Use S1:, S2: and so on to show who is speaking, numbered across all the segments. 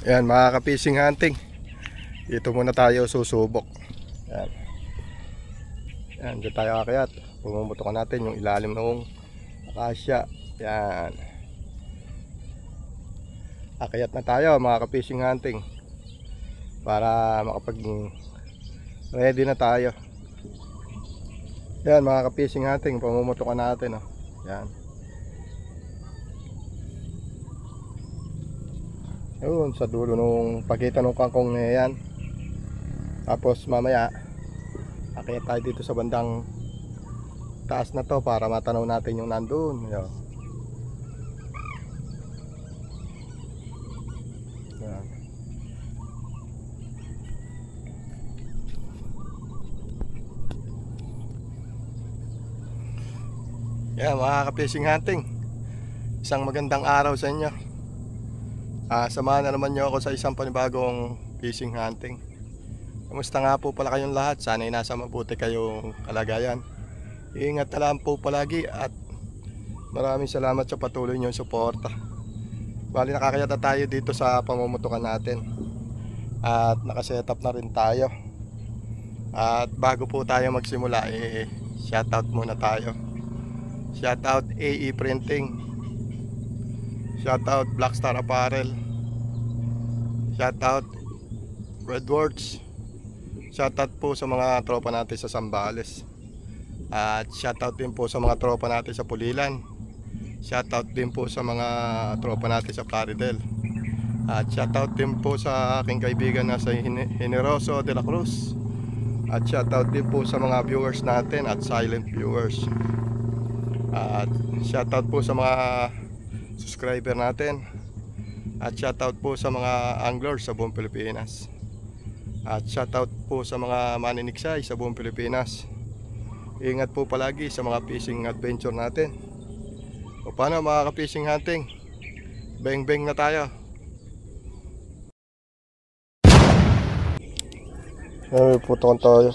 S1: Ayan mga ka-fishing hunting, dito muna tayo susubok. Ayan, ayan dito tayo akayat. Pumuputukan natin yung ilalim ng akasya. Ayan, akayat na tayo mga ka-fishing hunting, para makapag ready na tayo. Ayan mga ka-fishing hunting, pumuputukan natin. Ayan, yun sa dulo nung pagitan ng kangkong na yan. Tapos mamaya akit tayo dito sa bandang taas na to para matanaw natin yung nandun. Ayan. Ayan. Ayan mga ka-fishing hunting, isang magandang araw sa inyo. Samahan na naman nyo ako sa isang panibagong fishing hunting. Kamusta nga po pala kayong lahat? Sana'y nasa mabuti kayong kalagayan. Iingat na lang po palagi at maraming salamat sa patuloy nyong suporta. Bali nakakayata tayo dito sa pamumutukan natin at nakasetup na rin tayo. At bago po tayo magsimula, shoutout muna tayo. Shoutout AE Printing, shoutout Blackstar Apparel, shoutout Redwords, shoutout po sa mga tropa natin sa Zambales, at shoutout din po sa mga tropa natin sa Pulilan, shoutout din po sa mga tropa natin sa Plaridel, at shoutout din po sa aking kaibigan na sa Generoso de la Cruz, at shoutout din po sa mga viewers natin at silent viewers, at shoutout po sa mga subscriber natin, at shoutout po sa mga anglers sa buong Pilipinas, at shoutout po sa mga maniniksay sa buong Pilipinas. Ingat po palagi sa mga fishing adventure natin. O paano mga ka-fishing hunting, beng beng na tayo. Ay, putokan tayo.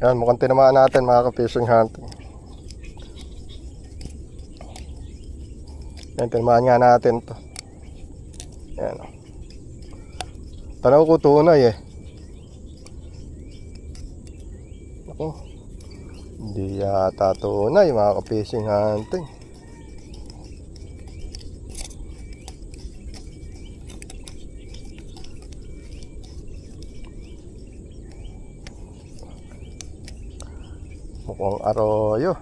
S1: Yan, mukhang tinamaan natin mga ka-fishing hunting. Yan, tinamaan nga natin to. Yan. Tanaw ko tunay Ako, hindi yata tunay mga ka-fishing hunting. Mukhang aroyo.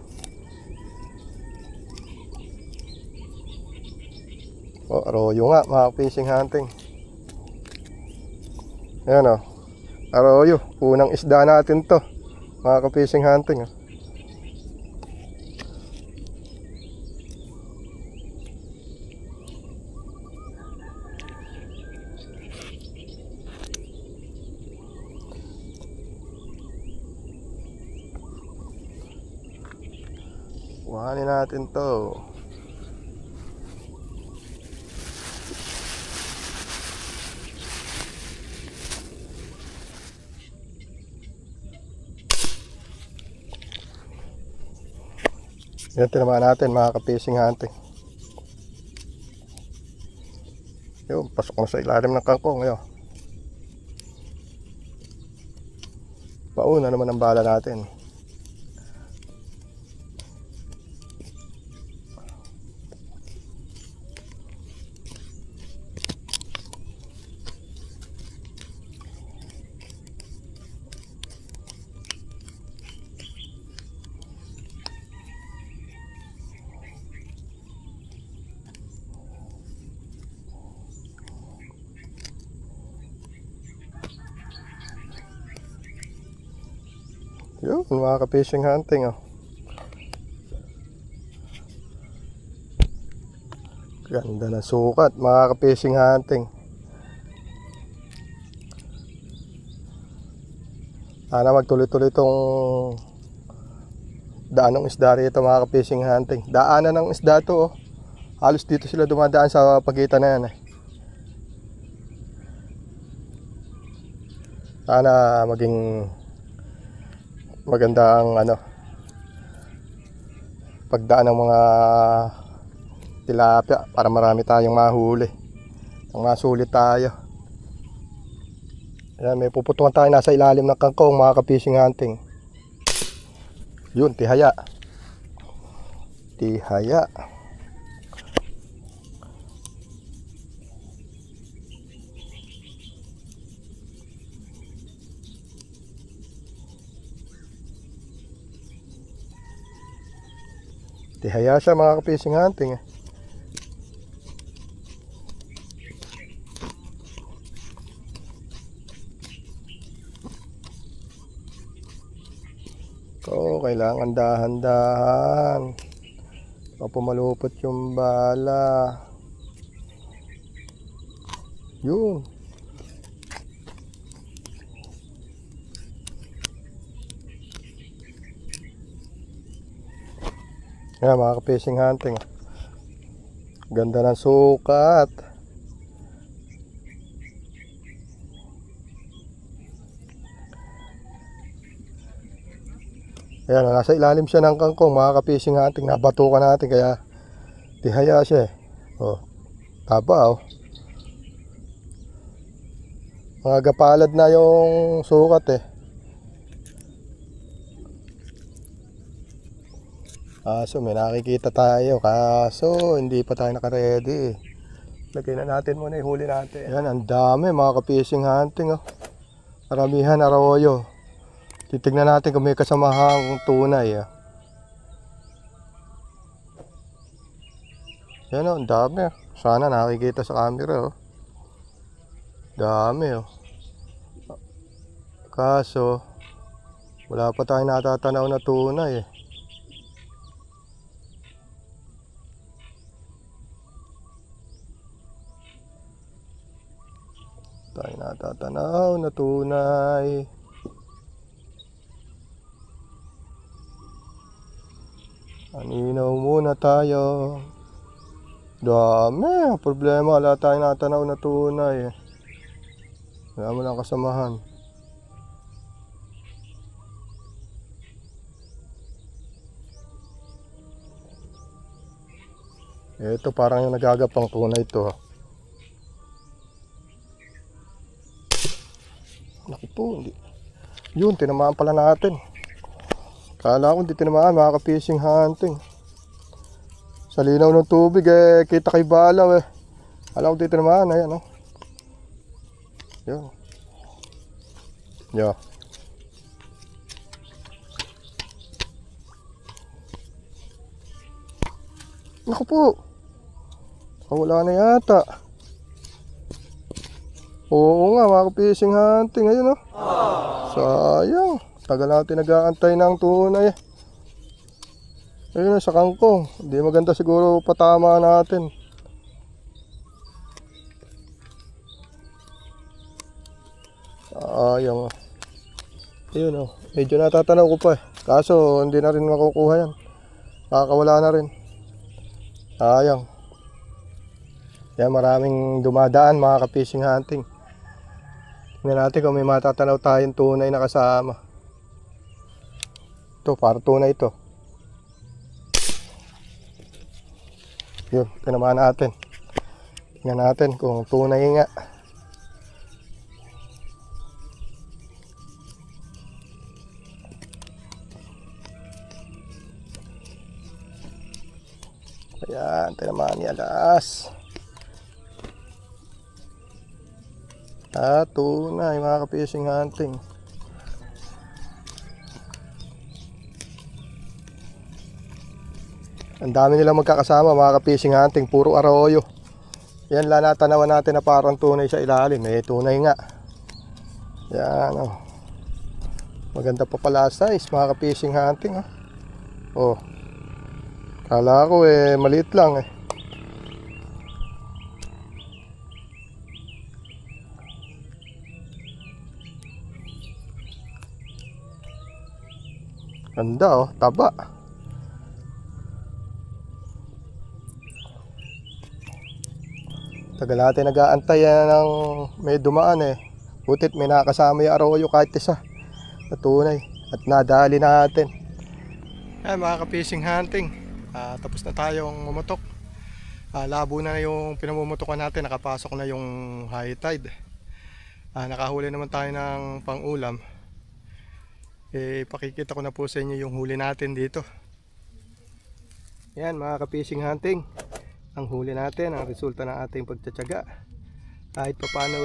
S1: Aroyo nga mga fishing hunting. Ayan aroyo. Unang isda natin to mga ka-fishing hunting. Kuhanin natin to. Yan, tinamaan natin mga ka-fishing hunting. Yun, pasok na sa ilalim ng kangkong. Yun, pauna naman ang bala natin. Yun mga ka-fishing hunting. Ganda na sukat mga ka-fishing hunting. Sana magtuloy-tuloy itong daan ng isda rito mga ka-fishing hunting. Daanan ng isda to halos dito sila dumadaan sa pagitan na yan Sana maging maganda ang pagdaan ng mga tilapia para marami tayong mahuli. Ang masulit tayo. Ayan, may puputukan tayo nasa ilalim ng kangkong mga ka-fishing hunting. Yun, tihaya. Tihaya. Tihaya siya mga ka-fishing hunting eh. Kailangan dahan-dahan. Papumalupot yung bala. Yun. Yan mga ka-fishing hunting. Ganda ng sukat. Ayan, nasa ilalim siya ng kangkong mga ka-fishing hunting. Nabatukan natin kaya tihaya siya eh. Oh, taba oh. Mga gapalad na yung sukat eh. Kaso may nakikita tayo. Kaso hindi pa tayo naka-ready eh. Lagay na natin muna yung huli natin. Ayan, ang dami mga ka-fishing hunting oh. Maramihan arroyo. Titignan natin kung may kasamahang tunay. Yan o, ang dami. Sana nakikita sa camera. Dami o. Kaso, wala pa tayong natatanaw na tunay. Tayo natatanaw na tunay. Aninaw muna tayo. Dami. Problema. Wala tayong natanaw na tunay. Wala mo lang kasamahan. Ito parang yung nagagapang tunay ito. Naku po. Hindi. Yun, tinamaan pala natin. Kala ko hindi tinamaan mga ka-fishing hunting. Sa linaw ng tubig eh, kita kay balaw eh. Kala ko hindi tinamaan, ayan oh. Yun. Yeah. Naku po. Wala na yata. Oo nga mga ka-fishing hunting, ayun oh. Sayang. Tagal natin nag-aantay ng tunay. Ayun sa kangkong. Hindi maganda siguro patama natin. Sayang. Ayun o. Medyo natatanaw ko pa eh. Kaso hindi na rin makukuha yan. Makakawala na rin. Sayang. Yan, maraming dumadaan mga ka-fishing hunting. Tingnan natin kung may matatanaw tayong tunay na kasama. Ito, para tunay ito. Yun, tinamaan natin. Tingnan natin kung tunay nga. Ayan, tinamaan niya alas. Tunay mga ka-fishing hunting. Ang dami nilang magkakasama mga ka-fishing hunting, puro arroyo. Yan lang natanawan natin na parang tunay sa ilalim. May tunay nga. Yan oh. Maganda pa pala size mga ka-fishing hunting oh. Oh. Kala ko eh maliit lang eh. Ganda oh, taba. Tagal natin nag-aantay ng may dumaan eh. Butit may nakasama yung arroyo kahit isa na tunay. At nadali natin. Ay mga ka-fishing hunting, tapos na tayong mumutok. Labo na yung pinamumutukan natin, nakapasok na yung high tide. Nakahuli naman tayo ng pang-ulam. Pakikita ko na po sa inyo yung huli natin dito. Yan mga ka-fishing hunting, ang huli natin, ang resulta ng ating pagtsatsaga. Kahit paano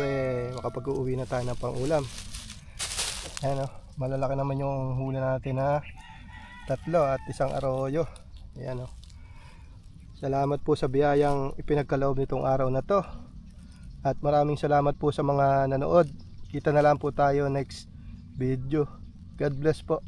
S1: makapag-uwi na tayo ng pang-ulam. Yan malalaki naman yung huli natin na 3 at 1 arroyo. Yan Salamat po sa biyayang ipinagkaloob nitong araw na to. At maraming salamat po sa mga nanood. Kita na lang po tayo next video. God bless po.